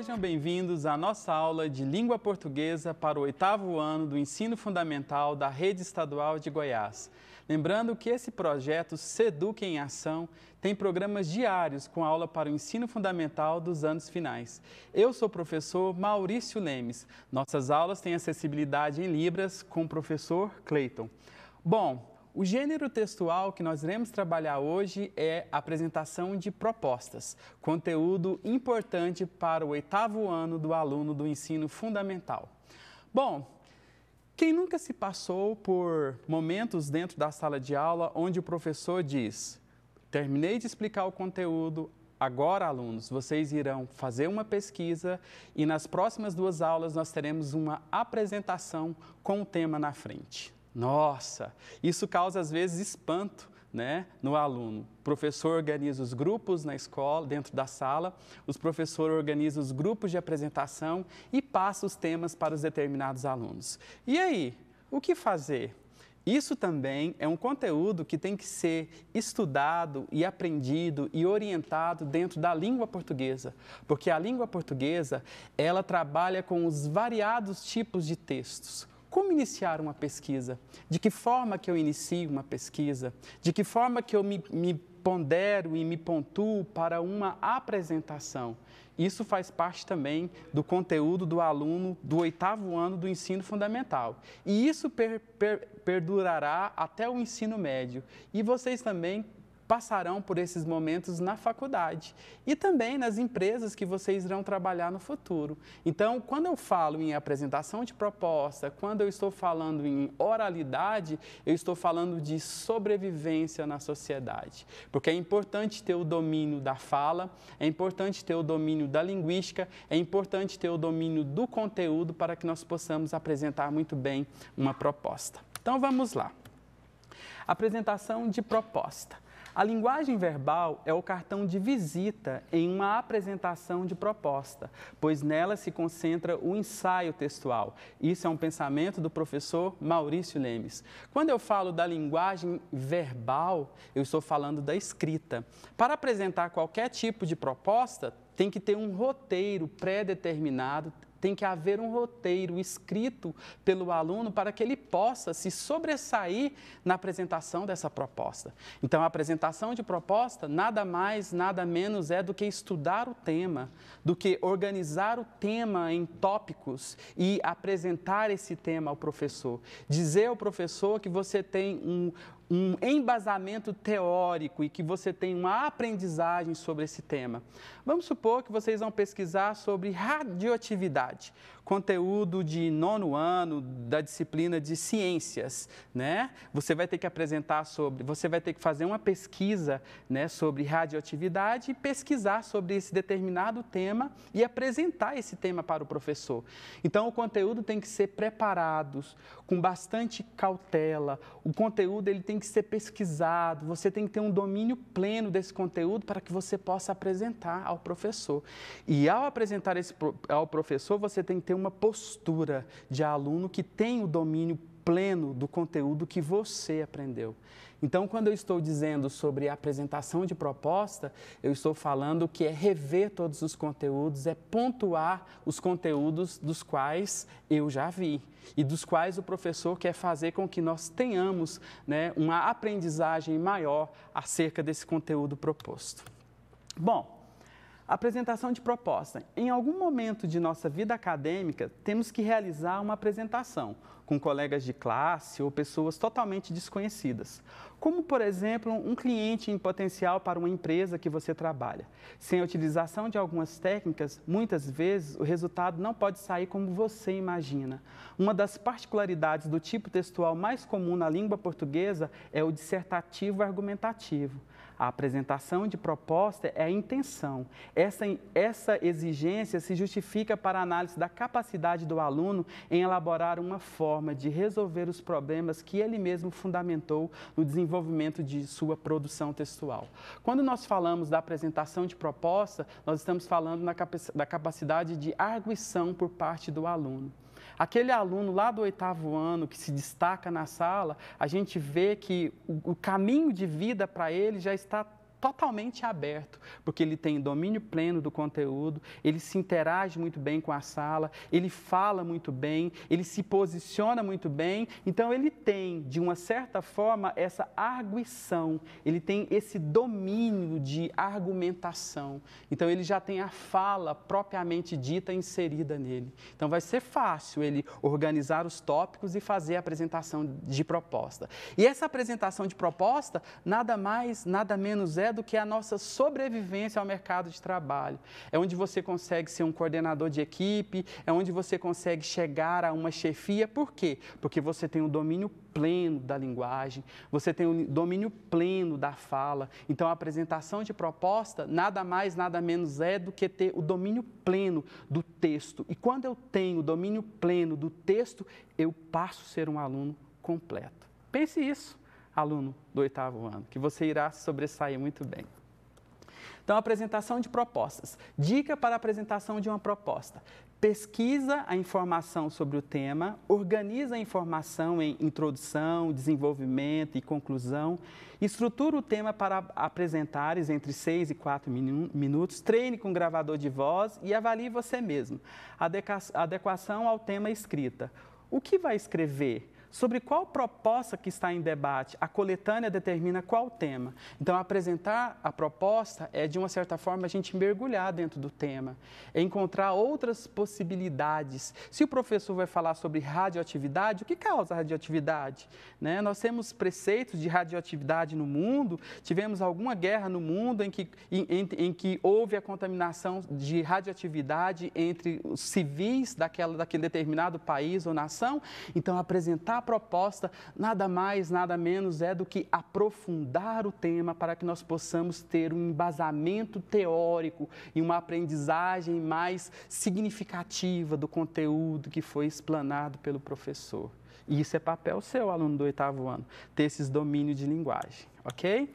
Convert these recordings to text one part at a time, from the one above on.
Sejam bem-vindos à nossa aula de Língua Portuguesa para o 8º ano do Ensino Fundamental da Rede Estadual de Goiás. Lembrando que esse projeto Seduc em Ação tem programas diários com aula para o ensino fundamental dos anos finais. Eu sou o professor Maurício Lemes. Nossas aulas têm acessibilidade em Libras com o professor Cleiton. Bom, o gênero textual que nós iremos trabalhar hoje é a apresentação de propostas, conteúdo importante para o 8º ano do aluno do ensino fundamental. Bom, quem nunca se passou por momentos dentro da sala de aula onde o professor diz: terminei de explicar o conteúdo, agora, alunos, vocês irão fazer uma pesquisa e nas próximas 2 aulas nós teremos uma apresentação com o tema na frente. Nossa, isso causa às vezes espanto, né, no aluno. O professor organiza os grupos na escola, dentro da sala, os professores organizam os grupos de apresentação e passa os temas para os determinados alunos. E aí, o que fazer? Isso também é um conteúdo que tem que ser estudado e aprendido e orientado dentro da língua portuguesa, porque a língua portuguesa, ela trabalha com os variados tipos de textos. Como iniciar uma pesquisa? De que forma que eu inicio uma pesquisa? De que forma que eu me pondero e me pontuo para uma apresentação? Isso faz parte também do conteúdo do aluno do 8º ano do ensino fundamental. E isso perdurará até o ensino médio. E vocês também passarão por esses momentos na faculdade e também nas empresas que vocês irão trabalhar no futuro. Então, quando eu falo em apresentação de proposta, quando eu estou falando em oralidade, eu estou falando de sobrevivência na sociedade. Porque é importante ter o domínio da fala, é importante ter o domínio da linguística, é importante ter o domínio do conteúdo para que nós possamos apresentar muito bem uma proposta. Então, vamos lá. Apresentação de proposta. A linguagem verbal é o cartão de visita em uma apresentação de proposta, pois nela se concentra o ensaio textual. Isso é um pensamento do professor Maurício Lemes. Quando eu falo da linguagem verbal, eu estou falando da escrita. Para apresentar qualquer tipo de proposta, tem que ter um roteiro pré-determinado, tem que haver um roteiro escrito pelo aluno para que ele possa se sobressair na apresentação dessa proposta. Então, a apresentação de proposta nada mais, nada menos é do que estudar o tema, do que organizar o tema em tópicos e apresentar esse tema ao professor. Dizer ao professor que você tem um embasamento teórico e que você tem uma aprendizagem sobre esse tema. Vamos supor que vocês vão pesquisar sobre radioatividade, conteúdo de 9º ano da disciplina de ciências, né? Você vai ter que você vai ter que fazer uma pesquisa, né, sobre radioatividade e pesquisar sobre esse determinado tema e apresentar esse tema para o professor. Então, o conteúdo tem que ser preparado com bastante cautela, o conteúdo ele tem que ser pesquisado, você tem que ter um domínio pleno desse conteúdo para que você possa apresentar ao professor. E ao apresentar ao professor, você tem que ter uma postura de aluno que tem o domínio pleno do conteúdo que você aprendeu. Então, quando eu estou dizendo sobre a apresentação de proposta, eu estou falando que é rever todos os conteúdos, é pontuar os conteúdos dos quais eu já vi e dos quais o professor quer fazer com que nós tenhamos, né, uma aprendizagem maior acerca desse conteúdo proposto. Bom, apresentação de proposta. Em algum momento de nossa vida acadêmica, temos que realizar uma apresentação com colegas de classe ou pessoas totalmente desconhecidas, como, por exemplo, um cliente em potencial para uma empresa que você trabalha. Sem a utilização de algumas técnicas, muitas vezes o resultado não pode sair como você imagina. Uma das particularidades do tipo textual mais comum na língua portuguesa é o dissertativo argumentativo. A apresentação de proposta é a intenção. Essa exigência se justifica para a análise da capacidade do aluno em elaborar uma forma de resolver os problemas que ele mesmo fundamentou no desenvolvimento de sua produção textual. Quando nós falamos da apresentação de proposta, nós estamos falando da capacidade de arguição por parte do aluno. Aquele aluno lá do 8º ano que se destaca na sala, a gente vê que o caminho de vida para ele já está totalmente aberto, porque ele tem domínio pleno do conteúdo, ele se interage muito bem com a sala, ele fala muito bem, ele se posiciona muito bem, então ele tem, de uma certa forma, essa arguição, ele tem esse domínio de argumentação, então ele já tem a fala propriamente dita inserida nele. Então vai ser fácil ele organizar os tópicos e fazer a apresentação de proposta. E essa apresentação de proposta, nada mais, nada menos do que a nossa sobrevivência ao mercado de trabalho. É onde você consegue ser um coordenador de equipe, é onde você consegue chegar a uma chefia. Por quê? Porque você tem um domínio pleno da linguagem, você tem um domínio pleno da fala. Então, a apresentação de proposta, nada mais, nada menos do que ter o domínio pleno do texto. E quando eu tenho o domínio pleno do texto, eu passo a ser um aluno completo. Pense isso, aluno do 8º ano, que você irá sobressair muito bem. Então, apresentação de propostas. Dica para a apresentação de uma proposta. Pesquisa a informação sobre o tema, organiza a informação em introdução, desenvolvimento e conclusão, estrutura o tema para apresentares entre 6 e 4 minutos, treine com gravador de voz e avalie você mesmo. Adequação ao tema escrita. O que vai escrever? Sobre qual proposta que está em debate, a coletânea determina qual tema. Então, apresentar a proposta é, de uma certa forma, a gente mergulhar dentro do tema, é encontrar outras possibilidades. Se o professor vai falar sobre radioatividade, o que causa radioatividade? Né? Nós temos preceitos de radioatividade no mundo, tivemos alguma guerra no mundo em que houve a contaminação de radioatividade entre os civis daquele determinado país ou nação. Então, apresentar a proposta nada mais, nada menos do que aprofundar o tema para que nós possamos ter um embasamento teórico e uma aprendizagem mais significativa do conteúdo que foi explanado pelo professor. E isso é papel seu, aluno do 8º ano, ter esses domínios de linguagem, ok?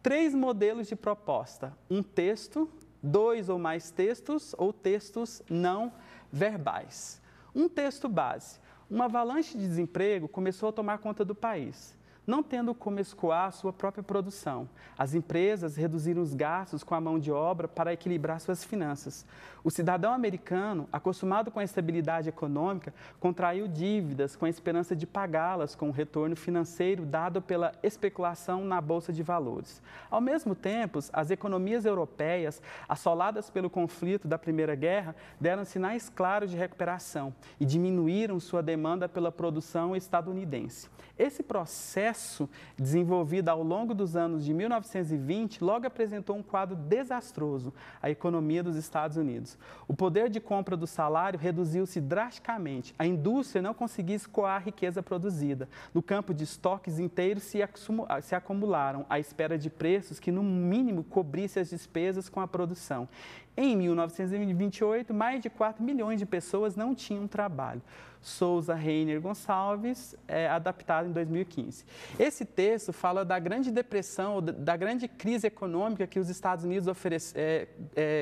3 modelos de proposta: um texto, 2 ou mais textos ou textos não verbais. Um texto base. Uma avalanche de desemprego começou a tomar conta do país, não tendo como escoar a sua própria produção. As empresas reduziram os gastos com a mão de obra para equilibrar suas finanças. O cidadão americano, acostumado com a estabilidade econômica, contraiu dívidas com a esperança de pagá-las com o retorno financeiro dado pela especulação na Bolsa de Valores. Ao mesmo tempo, as economias europeias, assoladas pelo conflito da Primeira Guerra, deram sinais claros de recuperação e diminuíram sua demanda pela produção estadunidense. Esse processo, desenvolvido ao longo dos anos de 1920, logo apresentou um quadro desastroso à economia dos Estados Unidos. O poder de compra do salário reduziu-se drasticamente. A indústria não conseguia escoar a riqueza produzida. No campo de estoques inteiros se acumularam à espera de preços que, no mínimo, cobrissem as despesas com a produção. Em 1928, mais de 4 milhões de pessoas não tinham trabalho. Souza Reiner Gonçalves, adaptado em 2015. Esse texto fala da Grande Depressão, da grande crise econômica que os Estados Unidos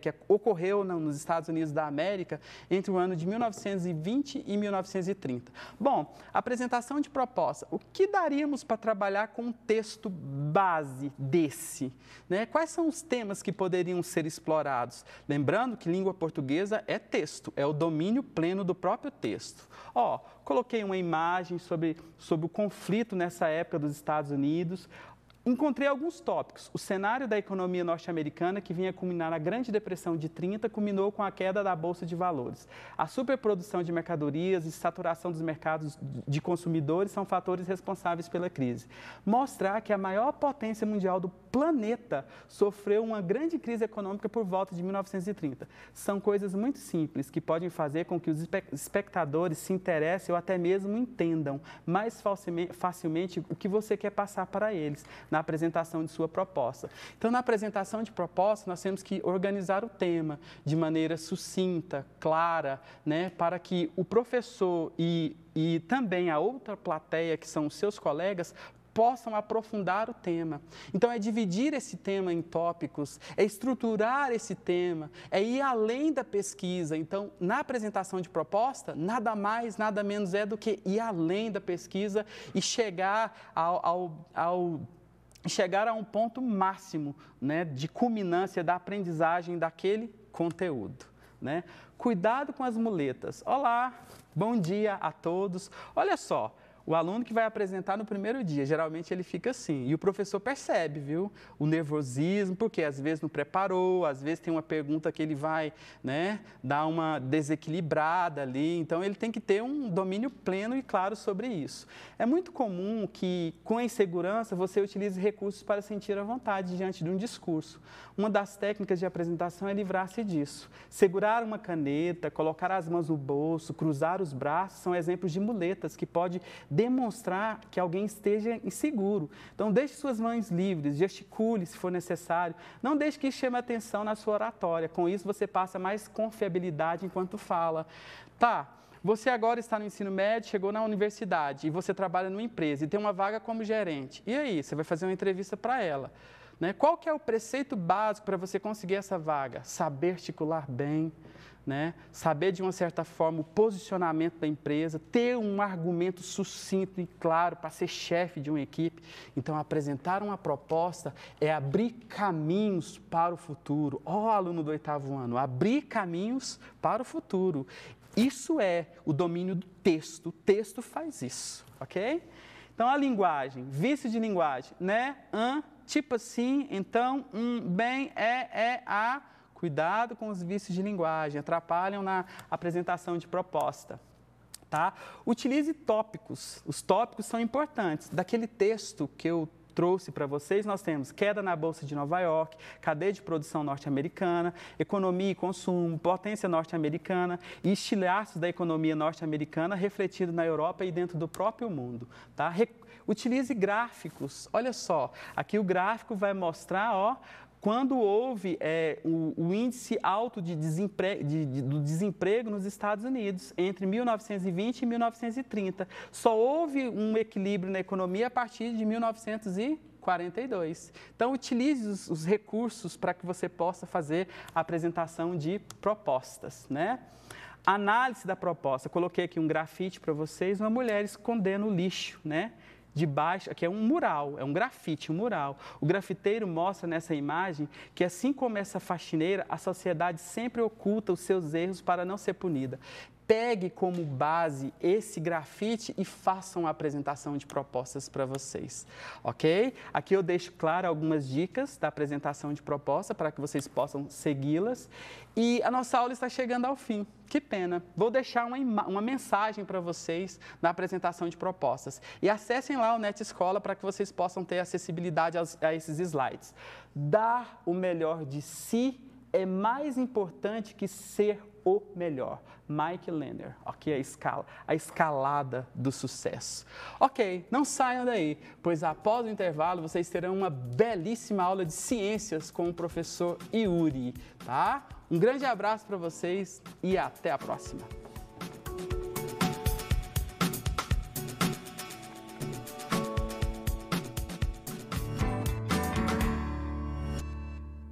que ocorreu nos Estados Unidos da América entre o ano de 1920 e 1930. Bom, apresentação de proposta. O que daríamos para trabalhar com um texto base desse? Né? Quais são os temas que poderiam ser explorados? Lembrando que língua portuguesa é texto, é o domínio pleno do próprio texto. Coloquei uma imagem sobre o conflito nessa época dos Estados Unidos. Encontrei alguns tópicos. O cenário da economia norte-americana, que vinha culminar na Grande Depressão de 30, culminou com a queda da Bolsa de Valores. A superprodução de mercadorias e saturação dos mercados de consumidores são fatores responsáveis pela crise. Mostrar que a maior potência mundial do planeta sofreu uma grande crise econômica por volta de 1930. São coisas muito simples que podem fazer com que os espectadores se interessem ou até mesmo entendam mais facilmente o que você quer passar para eles na apresentação de sua proposta. Então, na apresentação de proposta, nós temos que organizar o tema de maneira sucinta, clara, né, para que o professor e também a outra plateia, que são os seus colegas, possam aprofundar o tema. Então, é dividir esse tema em tópicos, é estruturar esse tema, é ir além da pesquisa. Então, na apresentação de proposta, nada mais, nada menos do que ir além da pesquisa e chegar e chegar a um ponto máximo, né, de culminância da aprendizagem daquele conteúdo, né? Cuidado com as muletas. Olá, bom dia a todos. Olha só, o aluno que vai apresentar no primeiro dia, geralmente ele fica assim, e o professor percebe, viu? O nervosismo, porque às vezes não preparou, às vezes tem uma pergunta que ele vai, né, dar uma desequilibrada ali, então ele tem que ter um domínio pleno e claro sobre isso. É muito comum que, com a insegurança, você utilize recursos para sentir a vontade diante de um discurso. Uma das técnicas de apresentação é livrar-se disso. Segurar uma caneta, colocar as mãos no bolso, cruzar os braços, são exemplos de muletas que pode demonstrar que alguém esteja inseguro. Então, deixe suas mãos livres, gesticule se for necessário. Não deixe que isso chame atenção na sua oratória. Com isso, você passa mais confiabilidade enquanto fala. Tá, você agora está no ensino médio, chegou na universidade e você trabalha numa empresa e tem uma vaga como gerente. E aí, você vai fazer uma entrevista para ela. Né? Qual que é o preceito básico para você conseguir essa vaga? Saber articular bem, né? Saber de uma certa forma o posicionamento da empresa, ter um argumento sucinto e claro para ser chefe de uma equipe. Então, apresentar uma proposta é abrir caminhos para o futuro. Ó, aluno do 8º ano, abrir caminhos para o futuro. Isso é o domínio do texto. O texto faz isso, ok? Então, a linguagem, vício de linguagem, né? Tipo assim, então, bem, a. Cuidado com os vícios de linguagem, atrapalham na apresentação de proposta. Tá? Utilize tópicos. Os tópicos são importantes. Daquele texto que eu trouxe para vocês, nós temos queda na Bolsa de Nova York, cadeia de produção norte-americana, economia e consumo, potência norte-americana e estilhaços da economia norte-americana refletido na Europa e dentro do próprio mundo. Tá? Utilize gráficos. Olha só, aqui o gráfico vai mostrar, ó, quando houve o índice alto do desemprego nos Estados Unidos, entre 1920 e 1930. Só houve um equilíbrio na economia a partir de 1942. Então, utilize os recursos para que você possa fazer a apresentação de propostas, né? Análise da proposta. Coloquei aqui um grafite para vocês, uma mulher escondendo o lixo, né? De baixo, aqui é um mural, é um grafite, um mural. O grafiteiro mostra nessa imagem que, assim como essa faxineira, a sociedade sempre oculta os seus erros para não ser punida. Pegue como base esse grafite e faça uma apresentação de propostas para vocês, ok? Aqui eu deixo claro algumas dicas da apresentação de proposta para que vocês possam segui-las. E a nossa aula está chegando ao fim. Que pena. Vou deixar uma mensagem para vocês na apresentação de propostas. E acessem lá o NetEscola para que vocês possam ter acessibilidade a esses slides. Dar o melhor de si é mais importante que ser o melhor. Mike Lerner, ok? A escalada do sucesso. Ok, não saiam daí, pois após o intervalo vocês terão uma belíssima aula de ciências com o professor Yuri, tá? Um grande abraço para vocês e até a próxima.